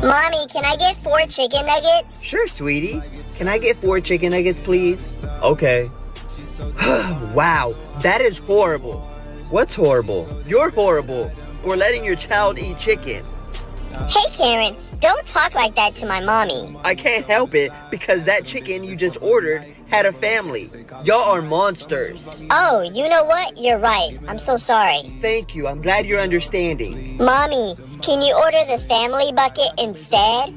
Mommy, can I get 4 chicken nuggets? Sure, sweetie. Can I get 4 chicken nuggets, please? Okay. Wow, that is horrible. What's horrible? You're horrible for letting your child eat chicken. Hey, Karen, don't talk like that to my mommy. I can't help it because that chicken you just ordered had a family. Y'all are monsters. Oh, you know what? You're right. I'm so sorry. Thank you. I'm glad you're understanding. Mommy, can you order the family bucket instead?